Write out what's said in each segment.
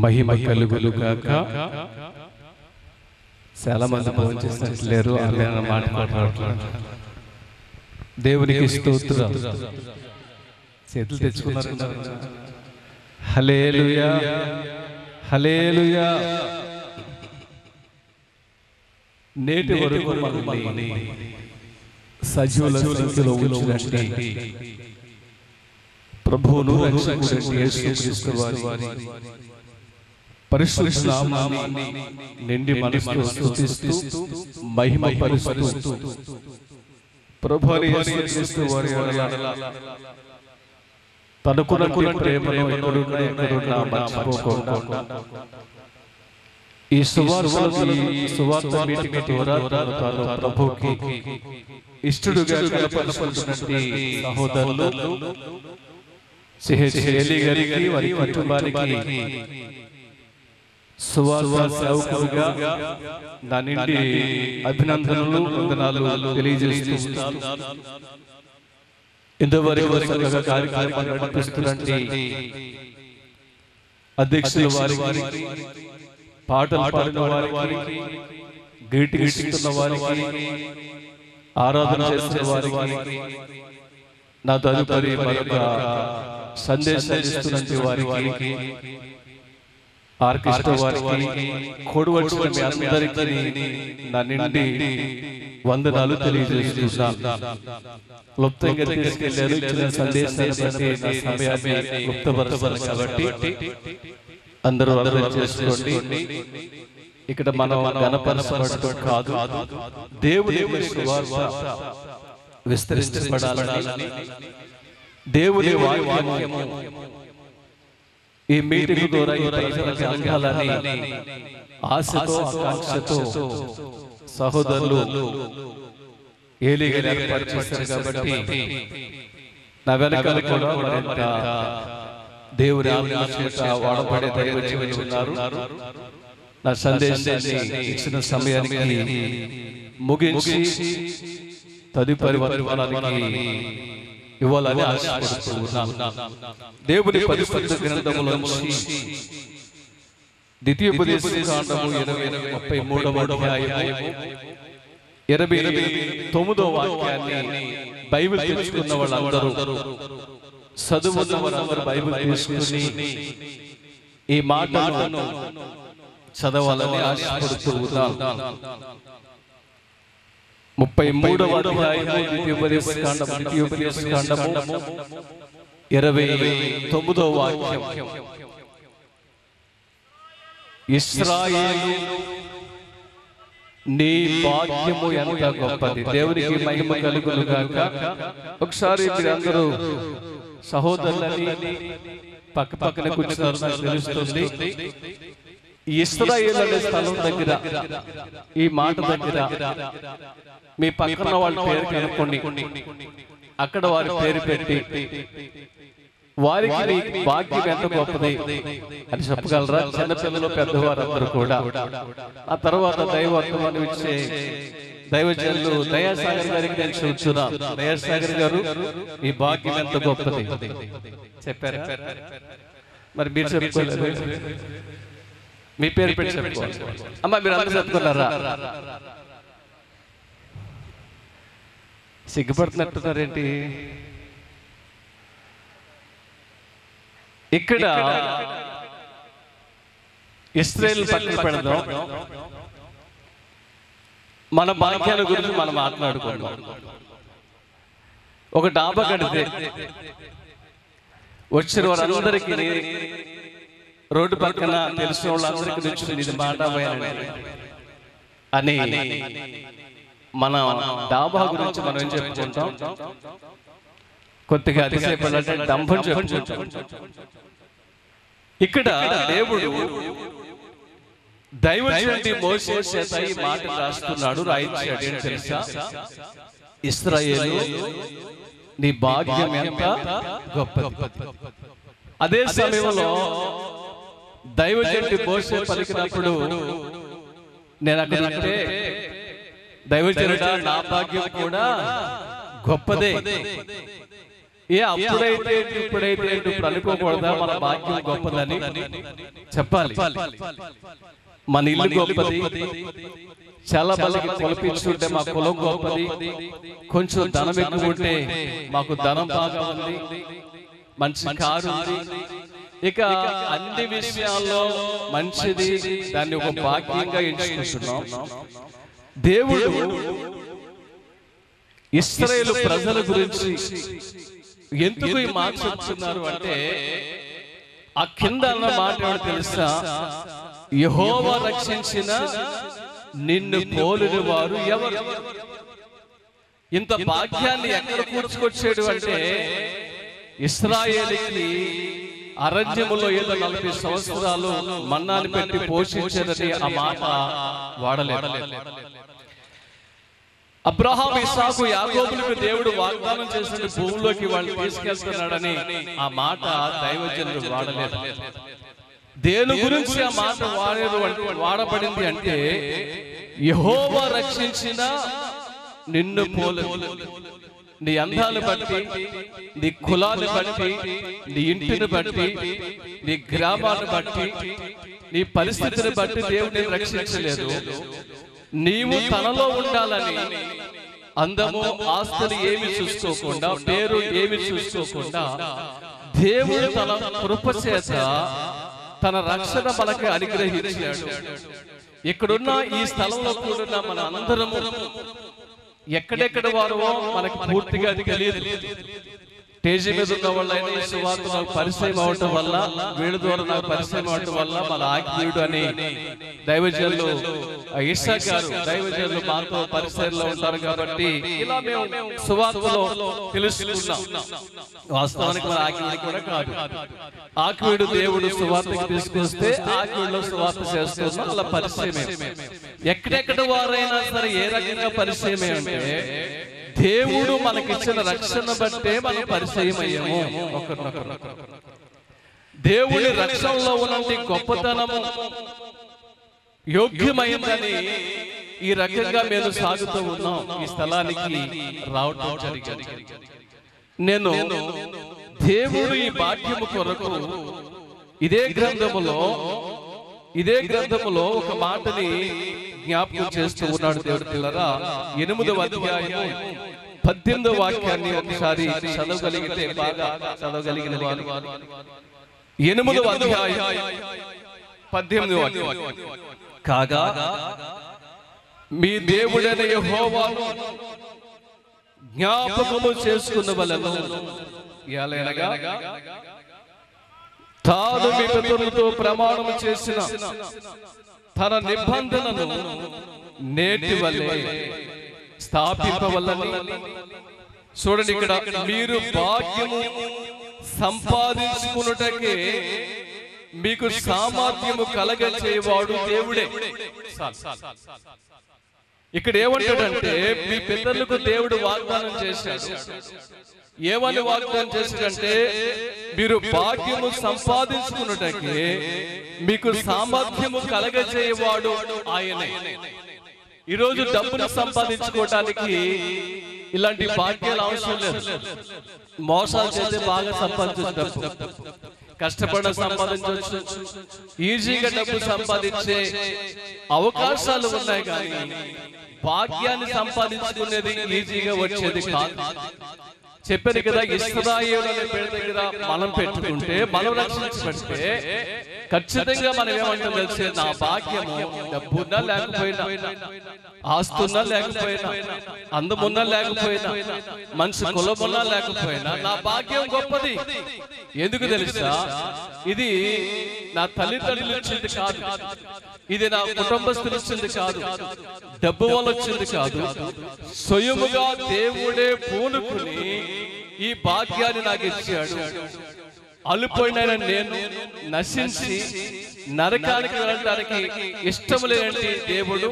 మహిమ కలుగులు గాక. చాలా మంది ఫోన్ చేసినట్లేరు, మాట్లాడుతున్నారు. దేవునికి స్తోత్రం. చేతులు తెచ్చుకున్నారు. హల్లెలూయా, హల్లెలూయా. నేటి వరకు మనల్ని సజీవుల సంఖ్యలో ఉంచినట్టి ప్రభువును రక్షకుడైన యేసుక్రీస్తు వారి పరిశుద్ధ నామాన్ని నిండి మనసులో స్తుతిస్తూ మహిమ పరుస్తూ ప్రభువైన యేసుక్రీస్తు వారి వలన తనకున్న ప్రేమను ఎక్కడున్నా మర్చిపోకుండా ఈ సువార్త మీటింగ్ ద్వారా తాను ప్రభువుకి ఇష్టడుగా కనపరచుకున్నటువంటి సహోదరులు సిహెచ్ గారికి, వారి కుటుంబానికి సువార్త సేవకులుగా నా నిండి అభినందనలు, వందనాలు తెలియజేస్తున్నాను. ఇంతవరకు చక్కగా కార్యక్రమాలు నడిపిస్తున్నటువంటి అధ్యక్షుల వారికి, పాటలు పాడిన వారికి, గీటిస్తున్న వారికి, ఆరాధన చేస్తున్న వారికి, నా తదుపరి మరొక సందేశం ఇస్తున్నటువంటి వారికి, ఆర్కెస్ట్రా వారికి, కూడవచ్చిన మీ అందరికీ నా నిండి వందనాలు తెలియజేస్తున్నాను. క్లుప్తంగా తీసుకెళ్లారు, ఇచ్చిన సందేశాన్ని బట్టి నా సమయాన్ని క్లుప్తపరచాలి కాబట్టి అందరూ అర్థం చేసుకోండి. ఇక్కడ మనం గణపరచబడటం కాదు, దేవుని సువార్త విస్తరించబడాలని, దేవుని వాక్యము ఈ మీటింగ్ ద్వారా ఈ ప్రజలకు అందాలని ఆశతో, ఆకాంక్షతో సహోదరులు ఏలిగని ఏర్పాటు చేశారు. కాబట్టి నా వెనకాల కూడా మరింత దేవుని ఆత్మ వాడబడే దైవజనులు ఉన్నారు. నా సందేశాన్ని ఇచ్చిన సమయానికి ముగించి తదుపరి వర్తమానానికి ఇవ్వాలని ఆశపడుతున్నాను. దేవుని పరిశుద్ధ గ్రంథములోంచి ద్వితీయోపదేశకాండము 33వ అధ్యాయము 29వ వాక్యాన్ని బైబిల్ తెచ్చుకున్న వాళ్ళందరూ, చదువున్న వారందరూ బైబిల్ తీసుకుని ఈ మాటలను చదవాలని ఆశపడుతున్నాను. 33వ అధ్యాయము ద్వితీయోపదేశకాండము 29వ వాక్యం. ఇశ్రాయేలు, నీ భాగ్యము ఎంత గొప్పది. దేవునికి మహిమ కలుగును గాక. ఒకసారి మీరందరూ సహోదరులని పక్క పక్కన కూర్చున్నారు, నాకు తెలుస్తుంది. ఇశ్రాయేలు అనే స్థలం దగ్గర, ఈ మాట దగ్గర మీ పక్కన వాళ్ళ పేరు కనుక్కోండి, అక్కడ వారి పేరు పెట్టి వారికి భాగ్యం ఎంత గొప్పది అని చెప్పగలరా? చిన్నపిల్లలు, పెద్దవారు అందరూ కూడా. ఆ తర్వాత దైవత్వాన్ని ఇచ్చే దైవజనులు దయాసాగర్ గారికి నేను చూస్తున్నా. దయాసాగర్ గారు, ఈ భాగ్యం ఎంత గొప్పది చెప్పారు. మరి మీరు చెప్పుకోలేదు, మీ పేరు పెట్టి చెప్పుకోవాలి. అమ్మా, మీరు అందరూ చెప్పుకున్నారా? సిగ్గుపడుతున్నట్టున్నారేంటి? ఇక్కడ ఇశ్రాయేలు పక్కన పెడదాం, మన భాగ్యాల గురించి మనం మాట్లాడుకుందాం. ఒక డాబా కడితే వచ్చిన వారందరికీ, రోడ్డు పక్కన తెలిసిన వాళ్ళందరికీ నుంచి ఇది మాట అని మన డాబా గురించి మనం ఏం చెప్పుకుంటాం? కొద్దిగా అతిశయపడాలంటే డంభం చెప్పుకుంటాం. ఇక్కడ దేవుడు దైవజనుడి మోషే చేత ఈ మాట రాస్తున్నాడు, రాయించాడు. ఏం తెలుసా? ఇశ్రాయేలు, నీ భాగ్యం ఎంత గొప్పది. అదే సమయంలో దైవజనుడి మోషే పలికినప్పుడు నేను అక్కడంటే, దైవజనుడా, నా భాగ్యం కూడా గొప్పదే. అప్పుడైతే ఇప్పుడైతే ఇప్పుడు అనుకోకూడదా? మన భాగ్యం గొప్పదని చెప్పాలి. మన ఇల్లు గొప్పది, చాలా బలకి కొలిపించుంటే మా కులం గొప్పది, కొంచెం ధనం ఎక్కువ ఉంటే మాకు ధనం బాగా ఉంది, మంచి కారు ఉంది. ఇక అన్ని విషయాల్లో మంచిది, దాన్ని ఒక భాగ్యంగా ఎంచుకుంటున్నాం. దేవుడు ఇశ్రాయేలు ప్రజల గురించి ఎందుకు ఈ మాట చెప్తున్నారు అంటే, ఆ కింద అన్న మాట ఏమిటో తెలుసా? యెహోవా రక్షించిన నిన్ను పోలిన వారు ఎవరు? ఇంత భాగ్యాన్ని ఎక్కడ కూర్చుకొచ్చాడు అంటే, ఇశ్రాయేలుకి అరణ్యములో ఏదో 40 సంవత్సరాలు మన్నాని పెట్టి పోషించారని ఆ మాట వాడలేదు. అబ్రహాం, ఇస్సాకు, యాకోబులకు దేవుడు వాగ్దానం చేసిన భూమిలోకి వాళ్ళు తీసుకెళ్తున్నాడని ఆ మాట దైవజనుడు వాడలేదు. దేని గురించి ఆ మాట వాడబడింది అంటే, యెహోవా రక్షించిన నిన్ను పోలిన. నీ అందాన్ని బట్టి, నీ కులాన్ని బట్టి, నీ ఇంటిని బట్టి, నీ గ్రామాన్ని బట్టి, నీ పరిస్థితిని బట్టి దేవుడు నిన్ను రక్షించలేదు. నీవు తనలో ఉండాలని అందము, ఆస్తులు ఏమి చూసుకోకుండా, పేరు ఏమి చూసుకోకుండా, దేవుడు తన కృప చేత తన రక్షణ మనకి అనుగ్రహించాడు. ఇక్కడున్న ఈ స్థలంలో కూడా మన అందరము ఎక్కడెక్కడ వారో మనకు పూర్తిగా తెలియదు. స్టేజీ మీద ఉన్న వాళ్ళైనా ఈ సువార్త నాకు పరిచయం అవటం వల్ల, వీళ్ళ ద్వారా నాకు పరిచయం అవటం వల్ల మన ఆత్మీయుడు అని దైవజనులు ఇస్సాక్ గారు దైవజనులు మాతో పరిచయంలో ఉంటారు కాబట్టి ఇలా మేము సువార్తలో తెలుసుకున్నాం. వాస్తవానికి మన ఆత్మీయుడు కూడా కాదు. ఆత్మీయుడు దేవుడు సువార్తకి తీసుకొస్తే ఆత్మీయుడిలో సువార్త చేస్తున్నాం. అలా పరిచయమే. ఎక్కడెక్కడ వారైనా సరే ఏ రకంగా పరిచయమే అంటే, దేవుడు మనకిచ్చిన రక్షణ బట్టే మనం పరిచయం అయ్యాము ఒకరినొకరు. దేవుడి రక్షణలో ఉన్నంత గొప్పతనము యోగ్యమైందని ఈ రకంగా మేము సాగుతూ ఉన్నాం. ఈ స్థలానికి రావటం జరిగింది. నేను దేవుడు ఈ భాగ్యము కొరకు ఇదే గ్రంథములో ఒక మాటని జ్ఞాపకం చేస్తూ ఉన్నాడు దేవుడు. పిల్లరా, 8వ అధ్యాయము 18వ వాక్యాన్ని ఒకసారి చదవగలిగితే, బాగా చదవగలిగిన వారు 8వ అధ్యాయం 18వ వాక్యం. కాగా మీ దేవుడైన యెహోవాను జ్ఞాపకము చేసుకున్న వలన, ఎలాగనగా తాను మీ పితరులతో ప్రమాణం చేసిన తన నిబంధనను నేటి వల్లే స్థాపింపవల్లని. చూడండి, ఇక్కడ మీరు భాగ్యము సంపాదించుకున్నటకే మీకు సామర్థ్యము కలగచేవాడు దేవుడే. ఇక్కడ ఏమంటాడంటే, మీ పితరులకు దేవుడు వాగ్దానం చేశాడు. ఏమని వాగ్దానం చేశాడంటే, మీరు భాగ్యము సంపాదించుకున్నటకే మీకు సామర్థ్యము కలగజేయవాడు ఆయనే. ఈరోజు డబ్బును సంపాదించుకోవడానికి ఇలాంటి భాగ్యాలు అవసరం లేదు. మోసాలు చేస్తే బాగా సంపాదించవచ్చు, కష్టపడ సంపాదించవచ్చు, ఈజీగా డబ్బు సంపాదించే అవకాశాలు ఉన్నాయి. కానీ భాగ్యాన్ని సంపాదించుకునేది ఈజీగా వచ్చేది కాదు. చెప్పారు కదా, ఇశ్రాయేలు అనే పేరు దగ్గర మనం పెట్టుకుంటే, మనం రక్షించబడితే ఖచ్చితంగా మనం ఏమంటాం తెలిసే, నా భాగ్యము డబ్బున్నా లేకపోయినా, ఆస్తున్నా లేకపోయినా, అందమున్నా లేకపోయినా, మనిషి కులమున్నా లేకపోయినా, నా భాగ్యం గొప్పది. ఎందుకు తెలుసా? ఇది నా తల్లిదండ్రులు ఇచ్చింది కాదు, ఇది నా కుటుంబస్తులు ఇచ్చింది కాదు, డబ్బు వల్ల వచ్చింది కాదు. స్వయముగా దేవుడే పూనుకుని ఈ భాగ్యాన్ని నాకు ఇచ్చాడు. అల్లిపోయిన నేను నశించి నరకానికి వెళ్ళడానికి ఇష్టం లేని దేవుడు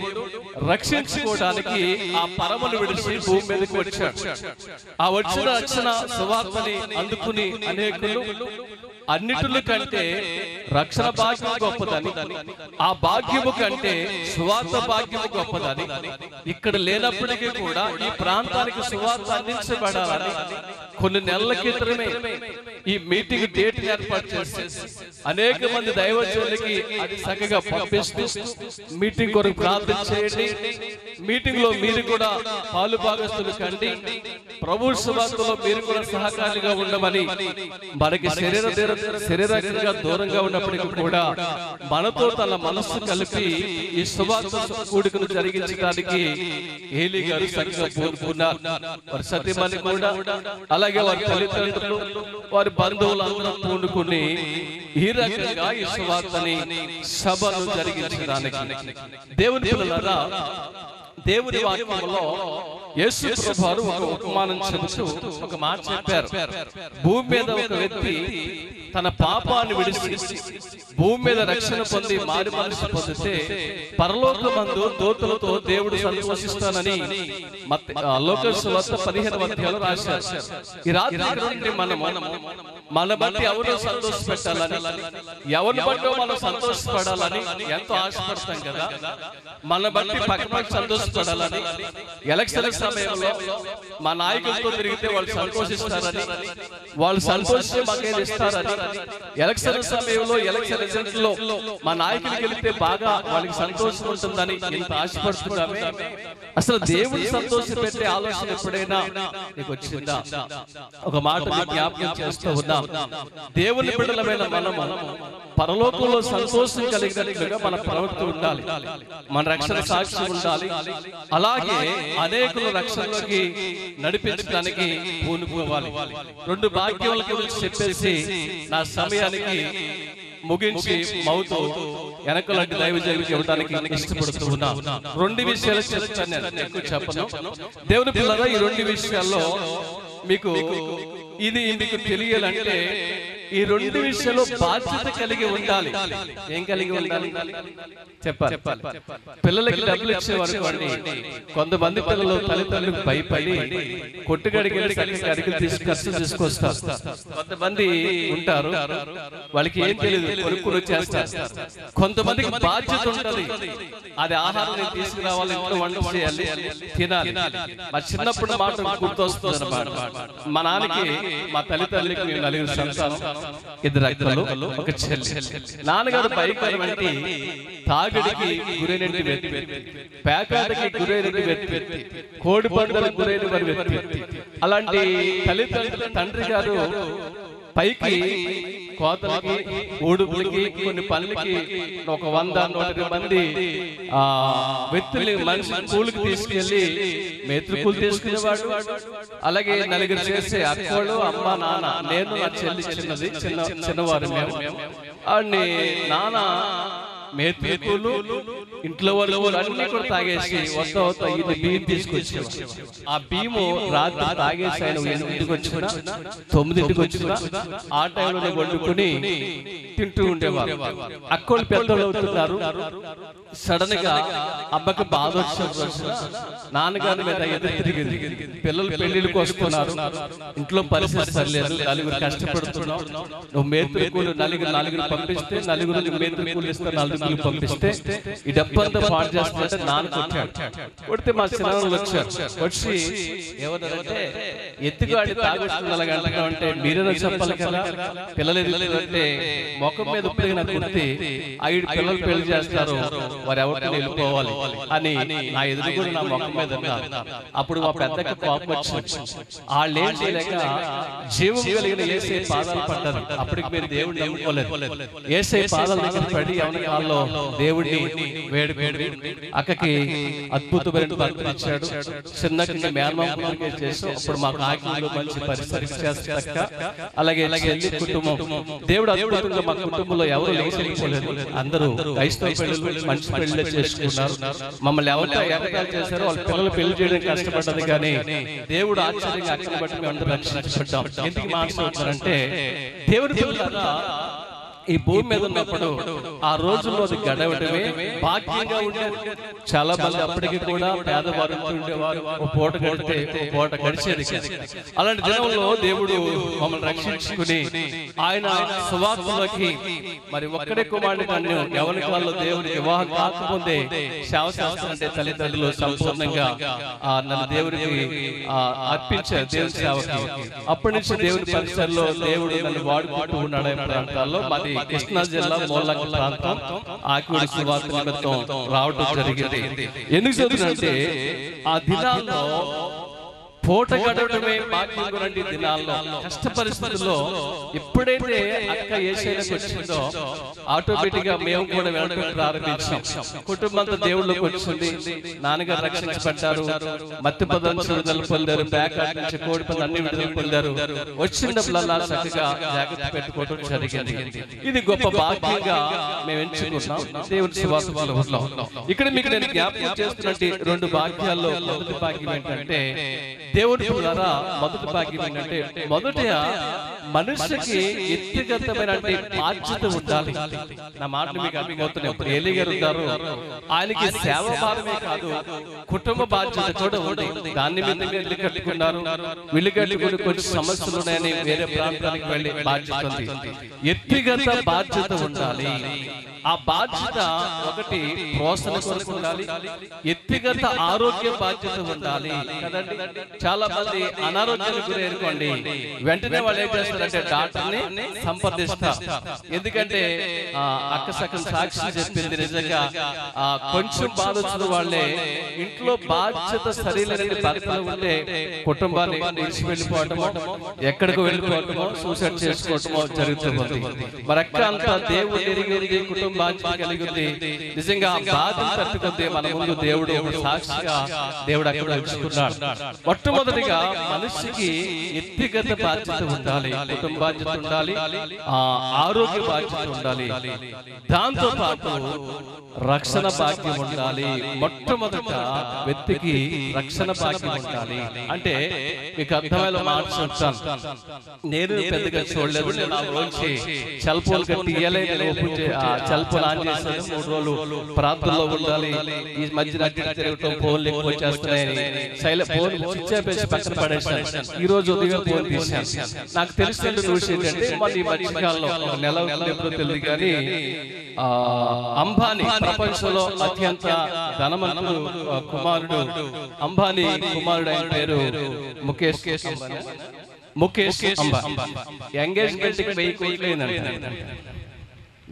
రక్షించుకోవడానికి ఆ పరమను విడిచి భూమి మీదకి వచ్చాడు. ఆ వచ్చిన రక్షణ సువార్తని అందుకుని అనేకులు అన్నిటిల కంటే రక్షణ భాగ్యం గొప్పదని, ఆ భాగ్యము కంటే సువార్త భాగ్యము గొప్పదని, ఇక్కడ లేనప్పటికీ కూడా ఈ ప్రాంతానికి సువార్త అందించబడాలని కొన్ని నెలల క్రితమే ఈ మీటింగ్ డేట్ ఏర్పాటు చేసి అనేక మంది దైవజనులకి అది చక్కగా పంపిస్తూ మీటింగ్ కొరకు ప్రార్థన చేయండి, మీటింగ్ లో మీరు కూడా పాలు భాగస్తులు కండి, ప్రభు సువార్తలో మీరు కూడా సహకారిగా ఉండమని మనకి శరీరంగా దూరంగా ఉన్నప్పటికీ కూడా మనతో తన మనస్సు కలిపి ఈ సువార్త కూడికను జరిగించడానికి ఏలీ గారు చక్కగా పూనుకున్నారు. వారి సత్యమని కూడా అలాగే వారి తల్లిదండ్రులు వారి బంధువులు అందరూ పూనుకుని ఈ రకంగా ఈ సువార్తని సభను జరిగించడానికి దేవుని పిల్లలారా, దేవుని వాక్యంలో యేసు ప్రభువారు ఒక ఉపమానం చెబుతూ ఒక మాట చెప్పారు. భూమి మీద ఒక వ్యక్తి తన పాపాన్ని విడిచి భూమి మీద రక్షణ పొంది మారు మనసు పొందితే పరలోకమందు దూతలతో దేవుడు సంతోషిస్తానని లోకాసు వార్త 15వ అధ్యాయంలో రాశారు. ఈ రాత్రి మన బట్టి ఎవరో సంతోషపెట్టాలని, ఎవరిని బట్టో మనం సంతోషపడాలని ఎంతో ఆశపడతాం కదా. మన బట్టి పక్కన సంతోషపడాలని, ఎలక్షన్ సమయంలో మా నాయకులతో తిరిగితే వాళ్ళు సంతోషిస్తారని, వాళ్ళు సంతోషిస్తే మాకేం ఇస్తారని, ఎలక్షన్ సమయంలో ఎలక్షన్ రిజల్ట్ లో మా నాయకులకి వెళితే బాగా వాళ్ళకి సంతోషం ఉంటుందని ఇంత ఆశపడుతున్నామే. అసలు దేవుని సంతోష పెట్టే ఆలోచన ఎప్పుడైనా నీకు వచ్చిందా? ఒక మాట జ్ఞాపకం చేస్తూ ఉన్నాం. దేవుని బిడ్డలమైన మనము పరలోకంలో సంతోషం కలిగినట్లుగా మన ప్రవృత్తి ఉండాలి, మన రక్షణ సాక్షి ఉండాలి. అలాగే అనేకుల రక్షణలోకి నడిపించడానికి పూనుకోవాలి. 2 భాగ్యముల గురించి చెప్పేసి నా సమయానికి ముగించి మౌతు వెనకలాంటి దైవజనులకు ఇవ్వడానికి ఇష్టపడుతూ ఉన్నా. 2 విషయాలు చెప్తాను, నేను ఎక్కువ చెప్పను. దేవుని పిల్లరా, ఈ 2 విషయాల్లో మీకు తెలియాలంటే ఈ 2 విషయాల్లో బాధ్యత కలిగి ఉండాలి. ఏం కలిగి ఉండాలి చెప్పాలి. పిల్లలకి డబ్బులు ఇచ్చేవారు కొంతమంది పిల్లలు తల్లిదండ్రులకు భయపడి కొట్టుగడికి అడిగి ఖర్చు తీసుకొస్తారు. కొంతమంది ఉంటారు వాళ్ళకి ఏం తెలియదు, కొనుక్కుని వచ్చేస్తారు. కొంతమందికి బాధ్యత ఉంటది, అది ఆహారం నేను తీసుకురావాలి, ఇంట్లో వంట చేయాలి, తినాలి. మా చిన్నప్పుడు మాట గుర్తొస్తుంది అన్నమాట. మా నాన్నకి మా తల్లిదండ్రులకి మేము 4 సంతానం, 2 అక్కలు, 1 చెల్లి. నాన్నగారు భయంకరం అంటే తాగడికి గురైనటువంటి వ్యక్తి, పేకాటకి గురైనటువంటి వ్యక్తి, కోడి పండుగలకు గురైన వ్యక్తి. అలాంటి తల్లిదండ్రుల తండ్రి గారు పైకి కోతలకి ఊడుపులకి కొన్ని పనులకి ఒక 100-120 మంది వ్యక్తులు మనిషి కూలికి తీసుకెళ్లి మేతృకులు తీసుకునేవాడు. అలాగే 4 చేసే అక్కలు, అమ్మ, నాన్న, నేను, నా చెల్లి చిన్నవారు మేము. వాడిని నాన్న మేతృకులు ఇంట్లో వాళ్ళు అన్ని కూడా తాగేసి వస్తా ఇది బియ్యం తీసుకొచ్చేవాడు. ఆ బియ్యము రాత్రి తాగేసి ఆయన 8ంటికి వచ్చిన 9ంటికి వచ్చిన ఆ టైంలో వండుకుని తింటూ ఉండేవారు. అక్కలు పెద్దలు అవుతున్నారు. సడన్ గా అబ్బకి బాధ వచ్చిన నాన్నగారి మీద ఎదురు తిరిగింది. పిల్లలు పెళ్లిళ్ళకి వస్తున్నారు, ఇంట్లో పరిస్థితి సరిలేదు, 4 కష్టపడుతున్నావు, నువ్వు మేతృకులు 4 పంపిస్తే 4 మేతృకులు ఇస్తే 4 పంపిస్తే ఈ డబ్బంతా పాడు చేస్తుంటే నాన్న కొట్టాడు. కొడితే మా చిన్నలు వచ్చి ఏమన్నారంటే ఎత్తుగాడి తాగొస్తున్నాగా అంటే మీరేనా చెప్పాలి కదా, పిల్లలు అంటే ముఖం మీద ఉప్పిన కుర్తి 5 పిల్లలు పెళ్లి చేస్తారు, వారు ఎవరికి వెళ్ళిపోవాలి అని నా ఎదురు కూడా నా ముఖం మీద ఉన్నారు. అప్పుడు మా పెద్దకి కోపం వచ్చింది. వాళ్ళు ఏం చేయలేక జీవం కలిగిన యేసే పాదాలు పడ్డారు. అప్పటికి మీరు దేవుడిని నమ్ముకోలేదు. యేసే పాదాల దగ్గర పడి ఎవరి కాల్లో దేవుడిని వేడి అక్కకి అద్భుతమైన భర్తను ఇచ్చాడు. చిన్న మేనమామ చేసి అప్పుడు మా కాకిలో మంచి పరిస్థితి చేస్తాక అలాగే కుటుంబం దేవుడు అద్భుతంగా మా కుటుంబంలో ఎవరు లేకపోలేదు. అందరూ క్రైస్తవ పెళ్లి మంచి పెళ్లి చేసుకున్నారు. మమ్మల్ని ఎవరితో ఏకకాలు చేశారో వాళ్ళ పిల్లలు పెళ్లి చేయడానికి కష్టపడ్డది, కానీ దేవుడు ఆశ్చర్యంగా అక్కని బట్టి మేము అందరూ రక్షించబడ్డాం. ఎందుకు మాట్లాడుతున్నారంటే దేవుడి పిల్లల ఈ భూమి మీద ఉన్నప్పుడు ఆ రోజుల్లో అది గడవటమే భాగ్యంగా ఉండేది. చాలా మంది అప్పటికి కూడా పేదవారు ఉండేవారు, ఓ పూట గడితే ఓ పూట గడిచేది. అలాంటి దినంలో దేవుడు మమ్మల్ని రక్షించుకుని ఆయన సువార్తలోకి మరి ఒక్కడే కుమారుని కన్ను ఎవరి కాలంలో దేవుడికి వివాహం కాకముందే శాస్త్రం అంటే తల్లిదండ్రులు సంపూర్ణంగా నన్ను దేవుడికి అర్పించారు, దేవుని సేవకి. అప్పటి నుంచి దేవుని పరిసరలో దేవుడు నన్ను వాడుకుంటూ ఉన్నాడు. ప్రాంతాల్లో మాది కృష్ణా జిల్లా మోలంక ప్రాంతం, ఆకివీడు సువార్త నిమిత్తం రావడం జరిగింది. ఎందుకు చదువుతుందంటే ఆ దినాల్లో పూట గడవడమే భాగ్యం గురండి. దినాల్లో కష్ట పరిస్థితుల్లో ఎప్పుడైతే అక్క ఏసైలకు వచ్చిందో ఆటోమేటిక్ గా మేము కూడా వెళ్ళడం ప్రారంభించాం. కుటుంబంతో దేవుళ్ళకి వచ్చింది. నాన్నగారు రక్షించబడ్డారు, మత్తి పదార్థాలు పొందారు, బ్యాక్ నుంచి కోడి పనులు అన్ని విడుదల పొందారు. వచ్చినప్పుడల్లా చక్కగా జాగ్రత్త పెట్టుకోవడం జరిగింది. ఇది గొప్ప భాగ్యంగా మేము ఎంచుకున్నాం దేవుని సువార్తలో. ఇక్కడ మీకు నేను జ్ఞాపకం చేస్తున్నట్టు రెండు భాగ్యాల్లో మొదటి భాగ్యం ఏంటంటే దేవుడి ద్వారా మొదటి భాగ్యం ఏంటంటే మొదట మనుషుకి వ్యక్తిగతమైన బాధ్యత ఉండాలి. నా మాటలు మీకు అర్థమవుతున్నాయి. ఇప్పుడు ఏలీ గారు ఉన్నారు, ఆయనకి సేవ భారమే కాదు కుటుంబ బాధ్యత కూడా ఉంది. దాన్ని మీద ఇల్లు కట్టుకున్నారు, ఇల్లు కట్టుకుని కొంచెం సమస్యలు ఉన్నాయని వేరే ప్రాంతానికి వెళ్ళి బాధ్యత ఉంది. వ్యక్తిగత బాధ్యత ఉండాలి. ఆ బాధ్యత ఒకటి పోషణ కొరకు ఉండాలి, వ్యక్తిగత ఆరోగ్య బాధ్యత ఉండాలి కదండి. చాలా మంది అనారోగ్యానికి గురనుకోండి, వెంటనే వాళ్ళు ఏం చేస్తారంటే డాక్టర్ని సంప్రదిస్తారు. ఎందుకంటే అక్క సగం సాక్షి చెప్పింది, నిజంగా కొంచెం బాధ వచ్చిన వాళ్ళే ఇంట్లో బాధ్యత సరైన భర్తలు ఉంటే కుటుంబాన్ని విడిచి వెళ్ళిపోవటమో ఎక్కడికి వెళ్ళిపోవటమో సూసైడ్ చేసుకోవటమో జరుగుతుంది. మరి అక్క అంతా దేవుడు ఎరిగి ఉంది, కుటుంబ బాధ్యత కలిగి ఉంది. నిజంగా బాధ్యత తట్టుకుంటే మన ముందు దేవుడు సాక్షిగా దేవుడు అక్కడ ఉంచుకున్నాడు. మొట్టమొదటిగా మనిషికి వ్యక్తిగత బాధ్యత ఉండాలి, కుటుంబ బాధ్యత ఉండాలి, ఆరోగ్య బాధ్యత ఉండాలి, దాంతో పాటు రక్షణ భాగ్యం ఉండాలి. మొట్టమొదట వ్యక్తికి రక్షణ భాగ్యం ఉండాలి. అంటే మీకు అర్థమైన మాట చెప్తాను. నేను పెద్దగా చూడలేదు, నేను ఆ రోజు సెల్ ఫోన్ కట్టి సెల్ ఫోన్ ఆన్ చేశాను. 3 రోజులు ప్రార్థనలో ఉండాలి. ఈ మధ్యన తిరగటం ఫోన్లు ఎక్కువ వచ్చేస్తున్నాయని ఫోన్ స్విచ్ ఆఫ్ చేసి పక్కన పడేసాను. ఈ రోజు ఉదయం ఫోన్ తీశాను. నాకు తెలిసిన విషయం ఏంటంటే మరి ఈ మధ్యకాలంలో నెల ఎప్పుడో తెలియదు కానీ అంబానీ ప్రపంచంలో అత్యంత ధనవంతుడు కుమారుడు, అంబానీ కుమారుడు ఆయన పేరు ముఖేష్ అంబానీ. ఎంగేజ్మెంట్ 1000 కోట్లు అయిందంట.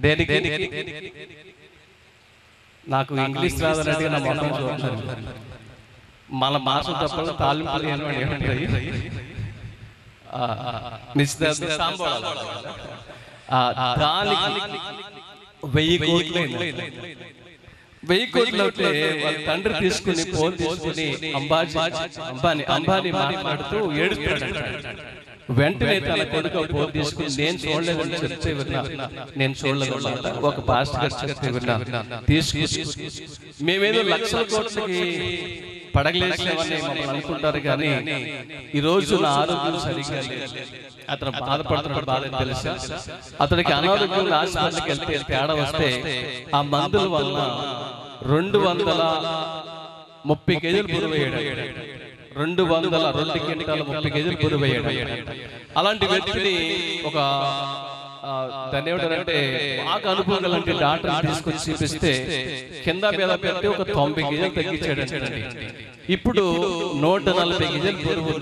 దేనికి నాకు ఇంగ్లీష్ రాదన్నట్టుగా నా మొత్తం చూడాలి. మన భాష తప్ప తాలింపులు ఏమంటాయి దానికి 1000 కోట్లు. 1000 కోట్లు అయితే వాళ్ళ తండ్రి తీసుకుని ఫోన్ తీసుకుని అంబానీ మాట్లాడుతూ ఏడుస్తాడు. వెంటనే తన కొడుకు ఫోన్ తీసుకుని నేను చూడలేదని చెప్తే విన్నా, నేను చూడలేదు ఒక పాస్టర్ గారు చెప్తే విన్నా, తీసుకుని మేమేదో లక్షల కోట్లకి పడగలేసామని మమ్మల్ని అనుకుంటారు కానీ ఈ రోజు నా ఆరోగ్యం సరిగ్గా లేదు. అతను బాధపడుతున్న బాధ తెలుసా? అతనికి అనారోగ్యం హాస్పిటల్కి వెళ్తే తేడా వస్తే ఆ మందుల వల్ల 230 కేజీలు బరువయ్యాడు. 2 క్వింటాల 30 కేజీలు బరువయ్యాడు. అలాంటి వ్యక్తిని ఒక దాన్ని ఏమంటారంటే మాకు అనుభవం లాంటి డాక్టర్ తీసుకొచ్చి చూపిస్తే కింద మీద పెట్టి ఒక 90 కేజీలు తగ్గించాడు. ఇప్పుడు 140 కేజీలు బరువు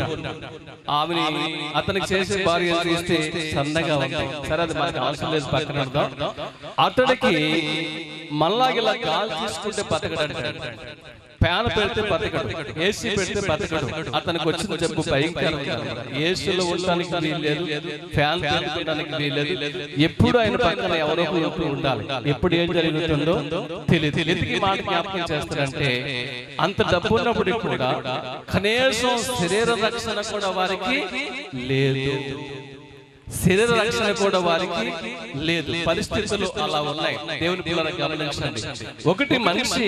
ఆమెని అతనికి చేసే భార్య చూస్తే సన్నగా ఉంది. సరే అది మనకు అవసరం లేదు, పక్కన పెడదాం. అతడికి మళ్ళాగిలా గాలి తీసుకుంటే బతకడంటాడు, ఫ్యాన్ పెడితే బతకడు, ఏసీ పెడితే బతకడు. అతనికి వచ్చిన జబ్బు భయంకరంగా, ఏసీలో ఉండడానికి వీల్లేదు, ఫ్యాన్ పెట్టుకోవడానికి వీల్లేదు. ఎప్పుడు ఆయన పక్కన ఎవరో ఎప్పుడు ఉండాలి, ఎప్పుడు ఏం జరుగుతుందో తెలియదు. ఎందుకు మాట జ్ఞాపకం చేస్తారంటే అంత డబ్బు ఉన్నప్పటికీ కూడా కనీసం శరీర రక్షణ కూడా వారికి లేదు. శరీర రక్షణ కూడా వారికి లేదు. పరిస్థితులు అలా ఉన్నాయి. దేవుని పిల్లలను గమనించండి. ఒకటి, మనిషి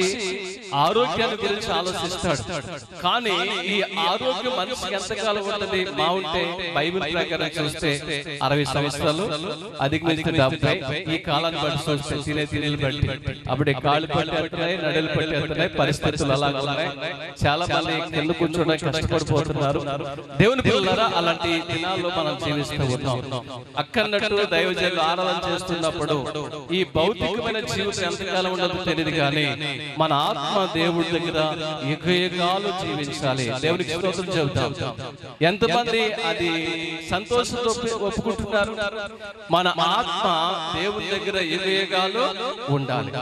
ఆరోగ్యాన్ని గురించి ఆలోచిస్తాడు, కానీ ఈ ఆరోగ్యం మనిషికి ఎంతకాలం ఉంటుంది? బాగుంటే బైబిల్ ప్రకారం చూస్తే 60 సంవత్సరాలు, అధికమించి 70. ఈ కాలాన్ని బట్టి చూస్తే తినే తిండిని బట్టి అప్పుడే కాళ్ళు పట్టేస్తున్నాయి, నడులు పట్టేస్తున్నాయి. పరిస్థితులు అలా ఉన్నాయి. చాలా మంది కింద కూర్చోడానికి కష్టపడిపోతున్నారు. దేవుని పిల్లలారా, అలాంటి దినాల్లో మనం జీవిస్తూ ఉన్నాం. అక్కన్నట్టు దైవజనులు ఆరాధన చేస్తున్నప్పుడు ఈ భౌతికమైన జీవితం ఎంతకాలం ఉండదు తెలియదు, కానీ మన ఆత్మ దేవుడి దగ్గర యుగయుగాలు జీవించాలి. దేవునికి స్తోత్రం చెబుతాం. ఎంతమంది అది సంతోషంతో ఒప్పుకుంటున్నారు? మన ఆత్మ దేవుడి దగ్గర యుగయుగాలు ఉండాలి.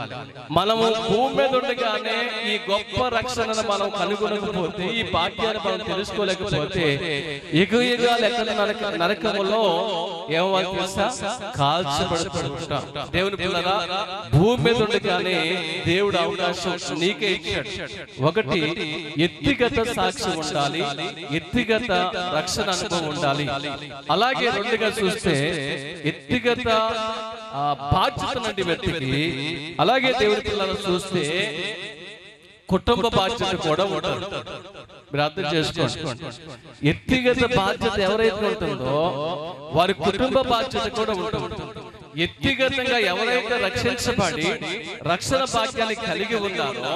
మనము భూమి మీద ఉండగానే ఈ గొప్ప రక్షణను మనం కనుగొనకపోతే, ఈ భాగ్యాన్ని మనం తెలుసుకోలేకపోతే, యుగయుగాలు ఎక్కడ నరకములో ఏమవ్వాలి తెలుసా? కాల్చబడుతుంటాం. దేవుని పిల్లరా, భూమి మీద ఉండగానే దేవుడు అవకాశం నీకే ఇచ్చాడు. ఒకటి, వ్యక్తిగత సాక్ష్యం ఉండాలి, వ్యక్తిగత రక్షణ అనుభవం ఉండాలి. అలాగే రెండుగా చూస్తే వ్యక్తిగత బాధ్యత నుండి వ్యక్తికి, అలాగే దేవుని పిల్లలను చూస్తే కుటుంబ బాధ్యత కూడా ఉంటుంది. మీరు అర్థం చేసుకోండి. వ్యక్తిగత బాధ్యత ఎవరైతే ఉంటుందో వారి కుటుంబ బాధ్యత కూడా ఉంటుంది. వ్యక్తిగతంగా ఎవరైతే రక్షించబడి రక్షణ భాగ్యాన్ని కలిగి ఉన్నారో,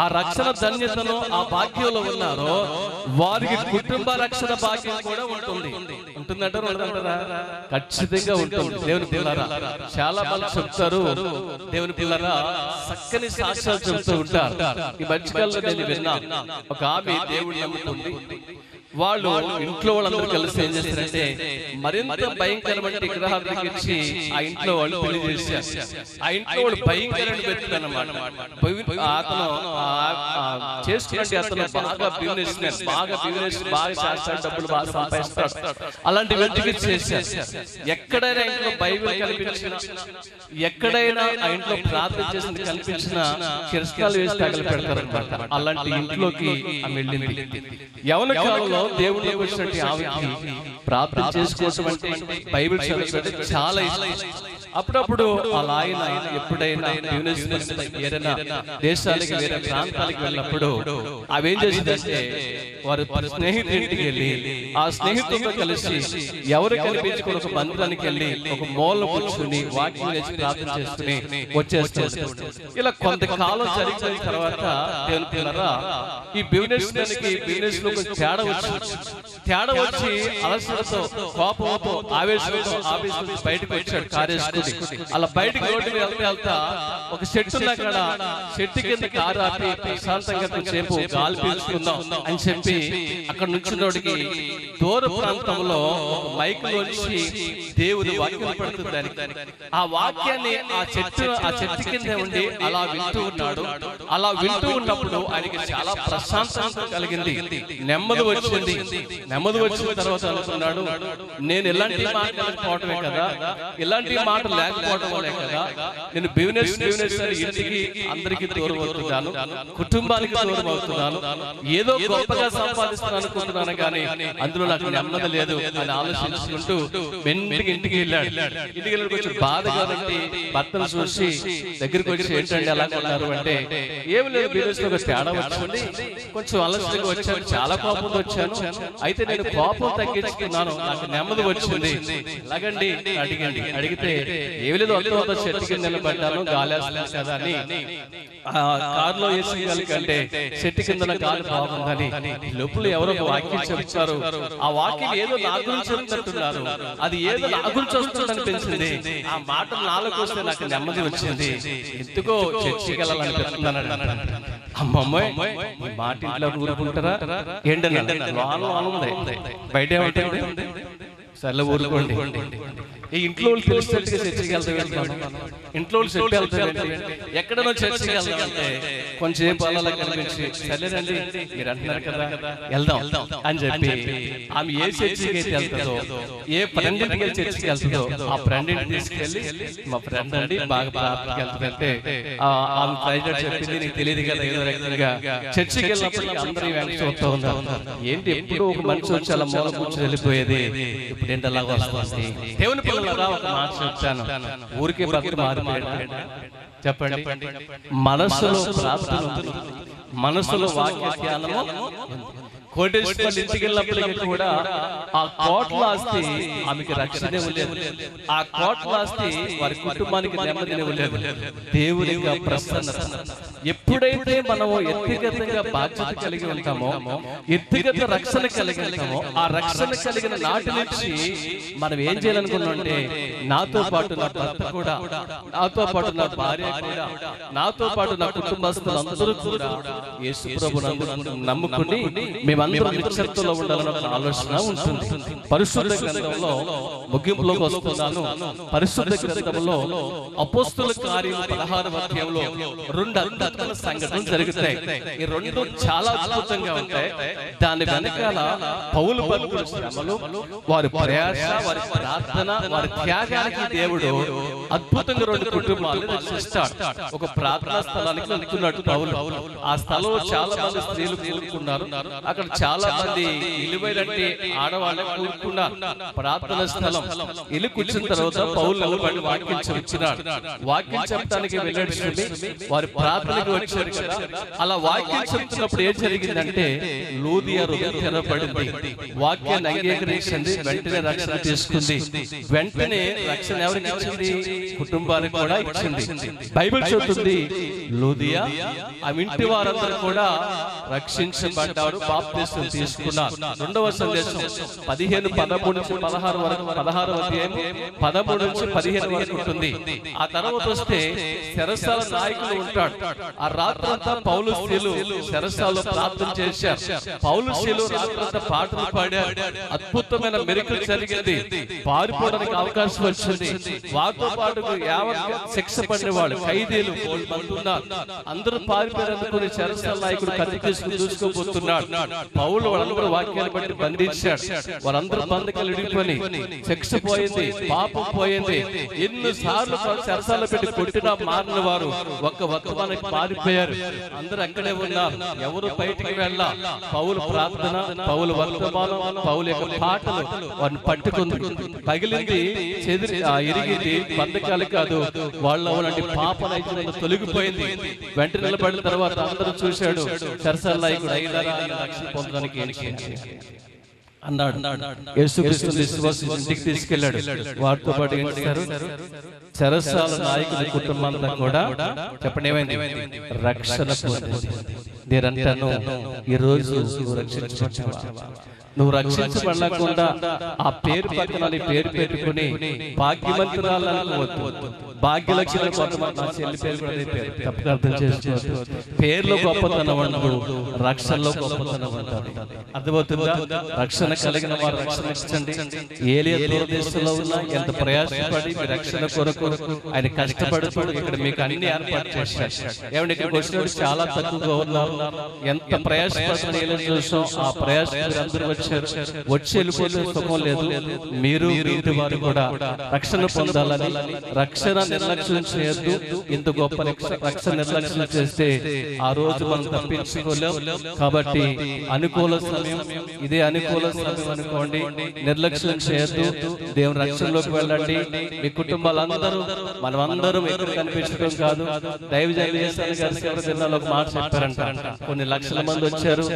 ఆ రక్షణ ధన్యతను ఆ భాగ్యంలో ఉన్నారో, వారికి కుటుంబ రక్షణ భాగ్యం కూడా ఉంటుంది. ఉంటుందంటారా? ఖచ్చితంగా ఉంటుంది. దేవుని పిల్లరా, చాలా మంది చెప్తారు, దేవుని పిల్లరా చక్కని సాక్ష్యాలు చెప్తూ ఉంటారు. ఈ మధ్యకాలంలో నేను విన్నా, ఒక ఆమె దేవుడు నమ్ముతుంది. వాళ్ళు ఇంట్లో వాళ్ళందరూ కలిసి ఏం చేస్తారంటే మరింత భయంకరమైన విగ్రహాలకు ఇచ్చి ఆ ఇంట్లో వాళ్ళు పెళ్లి చేశారు. ఆ ఇంట్లో వాళ్ళు భయంకరమైన వ్యక్తులు అన్నమాట. అతను చేసుకున్నట్టు అతను బాగా బిజినెస్ బాగా చేస్తాడు, డబ్బులు బాగా సంపాదిస్తాడు. అలాంటి వ్యక్తికి చేశారు. ఎక్కడైనా ఇంట్లో బైబిల్ కనిపించిన, ఎక్కడైనా ఆ ఇంట్లో ప్రార్థన చేసింది కనిపించిన కిరసకాలు వేసి తగలు పెడతారు అనమాట. అలాంటి ఇంట్లోకి ఆమె వెళ్ళింది. యవన కాలంలో దేవుడికి వచ్చినట్టు ఆమెకి ప్రార్థన చేసుకోవడం అంటే, బైబిల్ చదవడం చాలా ఇష్టం. అప్పుడప్పుడు అలా ఆయన ఎప్పుడైనా ఏదైనా దేశాలకి, వేరే ప్రాంతాలకు వెళ్ళినప్పుడు అవేం చేసిందంటే, వారు స్నేహితుడింటికి వెళ్ళి ఆ స్నేహితులతో కలిసి ఎవరు కనిపించుకుని ఒక మందిరానికి వెళ్ళి ఒక మూల కూర్చుని వాక్యం వేసి ప్రార్థన చేసుకుని వచ్చేస్తారు. ఇలా కొంతకాలం జరిగిన తర్వాత దేవుని పిల్లరా, ఈ బిజినెస్ లో కొంచెం తేడా వచ్చి అలసటతో, కోపంతో, ఆవేశంతో ఆఫీస్ నుంచి బయటకు వచ్చాడు కార్యస్కూడి. అలా బయటకు రోడ్డు వెళ్తా ఒక చెట్టు ఉన్న కాడ చెట్టు కింద కారు ఆపి ప్రశాంతంగా సేపు గాలి పీల్చుకుందాం అని చెప్పి అక్కడ నుంచున్నోడికి దూర ప్రాంతంలో మైక్ నుంచి దేవుని వాక్యం పడుతుంది. ఆ వాక్యాన్ని ఆ చెట్టు కింద ఉండి అలా వింటూ ఉన్నాడు. అలా వింటూ ఉన్నప్పుడు ఆయనకి చాలా ప్రశాంతత కలిగింది, నెమ్మది వచ్చింది. నెమ్మది వచ్చిన తర్వాత అనుకున్నాడు, నేను ఎలాంటి మాట లేకపోవటమే కదా, ఇలాంటి మాట లేకపోవడం వల్లే కదా నేను బిజినెస్ అని ఇంటికి అందరికీ దూరం అవుతున్నాను, కుటుంబానికి దూరం అవుతున్నాను, ఏదో గొప్పగా సంపాదిస్తున్నాను అనుకుంటున్నాను, కానీ అందులో నాకు నెమ్మది లేదు అని ఆలోచించుకుంటూ వెంటనే ఇంటికి వెళ్ళాడు. ఇంటికి వెళ్ళి కొంచెం బాధగా ఉండి భర్తను చూసి దగ్గరికి వచ్చి, ఏంటంటే ఎలా కొన్నారు అంటే, ఏమి లేదు, బిజినెస్ లో తేడా వచ్చింది, కొంచెం అలసటగా వచ్చాను, చాలా కోపంతో వచ్చాను, అయితే నేను కోపం తగ్గించుకున్నాను, నాకు నెమ్మది వచ్చింది. ఎలాగండి అడిగితే, ఏమి లేదు, అర్థం చెట్టు కింద నిలబడ్డాను, గాలేస్తుంది కదా అని కారులో వేసి కంటే చెట్టు కింద గాలి బాగుందని లోపల ఎవరో వాక్యం చెప్తారు. ఆ వాక్యం ఏదో నా గురించి చెప్తున్నారు, అది ఏదో నా గురించి వస్తుంది అనిపించింది. ఆ మాటలు నాలుగు వస్తే నాకు నెమ్మది వచ్చింది, ఎందుకో చర్చికి వెళ్ళాలనిపిస్తున్నాను. అమ్మమ్మాయి మాట ఇంట్లో ఊరుకుంటారా ఏంటంటే ఉంది, బయట ఏమంటుంది, సర్లే ఊరుకోండి. ఈ ఇంట్లో వాళ్ళు తెలిసినట్టుగా చర్చికి వెళ్తాం. ఇంట్లో చెప్పి వెళ్తారంటే ఎక్కడనో చర్చికి వెళ్దామంటే కొంచెం పాలలో కనిపించి సరేనండి మీరు అంటున్నారు కదా వెళ్దాం అని చెప్పి ఆమె ఏ చర్చికి అయితే వెళ్తుందో, ఏ ఫ్రెండ్ ఇంటికి చర్చికి వెళ్తుందో ఆ ఫ్రెండ్ ఇంటికి తీసుకెళ్ళి మా ఫ్రెండ్ అండి బాగా ప్రార్థనకి వెళ్తుందంటే ఆమె ప్రైవేట్ చెప్పింది నీకు తెలియదు కదా ఏదో రకంగా చర్చికి వెళ్ళినప్పుడు అందరూ వెంట చూస్తూ ఉన్నారు. ఏంటి ఎప్పుడు ఒక మనిషి వచ్చి అలా మూల కూర్చొని వెళ్ళిపోయేది, ఇప్పుడు ఏంటి అలాగా వస్తుంది? దేవుని పిల్లలరా ఒక మాట చెప్తాను, ఊరికే భక్తి మారిపోయాడు. చెప్పండి, మనసులో ప్రార్థన ఉంది, మనసులో వాక్య ధ్యానము. కోటేశ్వరులు ఇంటికి వెళ్ళినప్పటికీ కూడా ఆ కోట్ల ఆస్తి ఆమెకి రక్షణ ఇవ్వలేదు, ఆ కోట్ల ఆస్తి వారి కుటుంబానికి నెమ్మది ఇవ్వలేదు. దేవుని యొక్క ప్రసన్నత. ఎప్పుడైతే మనము వ్యక్తిగతంగా బాధ్యత కలిగి ఉంటామో, వ్యక్తిగత రక్షణ కలిగి ఉంటామో, ఆ రక్షణ కలిగిన నాటి నుంచి మనం ఏం చేయాలనుకున్నామంటే నాతో పాటు నా భర్త కూడా, నాతో పాటు నా భార్య కూడా, నాతో పాటు నా కుటుంబస్తులందరూ కూడా యేసు ప్రభువును నమ్ముకుని మేమందరం నిశ్చలతలో ఉండాలని ఒక ఆలోచన ఉంటుంది. పరిశుద్ధ గ్రంథంలో ముగింపులోకి వస్తున్నాను. పరిశుద్ధ గ్రంథంలో అపోస్తుల కార్యము 16వ అధ్యాయంలో 2 అద్భుతమైన సంఘటనలు జరుగుతాయి. ఈ 2 చాలా అద్భుతంగా ఉంటాయి. దాని వెనకాల పౌలు భక్తుల శ్రమలు, వారి ప్రయాస, వారి ప్రార్థన, వారి త్యాగానికి దేవుడు అద్భుతంగా 2 కుటుంబాలను రక్షిస్తాడు. ఒక ప్రార్థనా స్థలానికి వెళ్తున్నాడు పౌలు. ఆ స్థలంలో చాలా మంది స్త్రీలు కూడుకున్నారు. అక్కడ చాలా మంది ఇలువైలంటే ఆడవాళ్ళే కూడుకున్నారు. ప్రార్థన స్థలం ఇల్లు కూర్చున్న తర్వాత పౌలు నిలబడి వాక్యం చెప్తున్నాడు. వాక్యం చెప్పడానికి వెళ్ళాడు. వారి ప్రార్థనకు వచ్చారు కదా. అలా వాక్యం చెప్తున్నప్పుడు ఏం జరిగిందంటే లూదియా హృదయం తెరవబడింది. వాక్యాన్ని అంగీకరించింది, వెంటనే రక్షణ తీసుకుంది. వెంటనే రక్షణ ఎవరికి ఇచ్చింది? కుటుంబానికి కూడా ఇచ్చింది. బైబిల్ చెబుతుంది లూదియా ఆ ఇంటి వారందరూ కూడా రక్షించబడ్డారు, బాప్తిసం తీసుకున్నారు. 2వ సందేశం 15:13-16 వరకు, 16వ అధ్యాయం 13-15 వరకు ఉంటుంది. ఆ తర్వాత వస్తే చెరసాల నాయకులు ఉంటాడు. ఆ రాత్రంతా పౌలు స్త్రీలు చెరసాలలో ప్రార్థన చేశారు. పౌలు స్త్రీలు రాత్రంతా పాటలు పాడారు. అద్భుతమైన మెరుకులు జరిగింది. పారిపోవడానికి అవకాశం వచ్చింది. వారితో పాటు శిక్ష పడిన వాళ్ళు ఖైదీలు ఉన్నారు. అందరూ పారిపోయేందుకు చెరసాల నాయకుడు కత్తి తీసుకుని చూసుకోబోతున్నాడు. పౌలు వాళ్ళందరూ వాక్యాన్ని బట్టి బంధించాడు. వారందరూ బంధకాలు ఇడిగిపోయి శిక్ష పోయింది, పాపం పోయింది. ఎన్నిసార్లు చెరసాల పెట్టి కొట్టినా మారిన వారు ఒక్క వర్తమానానికి పారిపోయారు. అందరూ అక్కడే ఉన్నారు, ఎవరు బయటికి వెళ్ళా. పౌలు ప్రార్థన, పౌలు వర్తమానం, పౌలు యొక్క పాటలు వారిని పట్టుకుంది. పగిలింది, ఇరిగింది, బంధకాలు కాదు, వాళ్ళ ఉన్నటువంటి పాప నైతికంగా తొలగిపోయింది. వెంట నిలబడిన తర్వాత అందరూ చూశాడు. చెరసాల నాయకుడు అయినారా రక్షణ పొందడానికి అన్నాడు. యేసుక్రీస్తుని విశ్వాసం ఇంటికి తీసుకెళ్లాడు. వారితో పాటు ఏం చేశారు? చెరసాల నాయకుడి కుటుంబం అంతా కూడా చెప్పండి ఏమైంది? రక్షణ పొందింది. నేనంటాను ఈ రోజు నువ్వు రక్షించబడ్డావా? నువ్వు రక్షించబడకుండా ఆ పేరు పక్కన నీ పేరు పెట్టుకుని భాగ్యవంతురాలనుకోవద్దు. భాగ్యలక్ష్మి కొంతమంది నా చెల్లి పేరు కూడా అదే పేరు. తప్పుగా అర్థం చేసుకోవద్దు. పేరులో గొప్పతనం ఉండదు, రక్షణలో గొప్పతనం ఉంటుంది. అర్థమవుతుందా? రక్షణ కలిగిన వారు రక్షణ ఇచ్చండి. ఏలియా దూరదేశంలో ఉన్నా ఎంత ప్రయాసపడి మీ రక్షణ కొరకు ఆయన కష్టపడుతూ ఇక్కడ మీకు అన్ని ఏర్పాటు చేశారు. ఏమంటే ఇక్కడికి వచ్చినప్పుడు చాలా తక్కువగా ఉన్నారు. ఎంత ప్రయాసపడుతున్న ఏలియా చూసాం. ఆ ప్రయాస అందరూ వచ్చి వెళ్ళిపోతే సుఖం లేదు. మీరు ఇంటి వారు కూడా రక్షణ పొందాలని, రక్షణ నిర్లక్ష్యం చేయొద్దు. ఇంత గొప్ప రక్షణ నిర్లక్ష్యం చేస్తే ఆ రోజు మనం తప్పించుకోలేం. కాబట్టి అనుకూల సమయం ఇదే, అనుకూల సమయం అనుకోండి. నిర్లక్ష్యం చేయొద్దు. దేవుని రక్షణలోకి వెళ్ళండి. మీ కుటుంబాలందరూ, మనమందరం ఎక్కడ కనిపించడం కాదు. దైవజనులు గారి సేవ దినాల్లో ఒక మాట చెప్పారంట. కొన్ని లక్షల మంది వచ్చారు,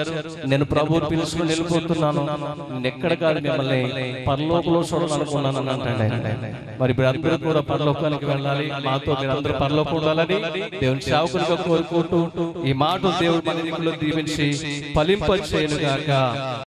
నేను ప్రభువుని పిలుచుకుని వెళ్ళిపోతున్నాను, ఎక్కడ కాదు మిమ్మల్ని పరలోకంలో చూడాలనుకున్నాను అని అంటాడు. మరి మీరందరూ కూడా పరలోకానికి వెళ్ళాలి, మాతో మీరందరూ పరలోకం ఉండాలని దేవుని సేవకులుగా కోరుకుంటూ ఈ మాట దేవుడు మన దీవించి ఫలింపచేయును గాక.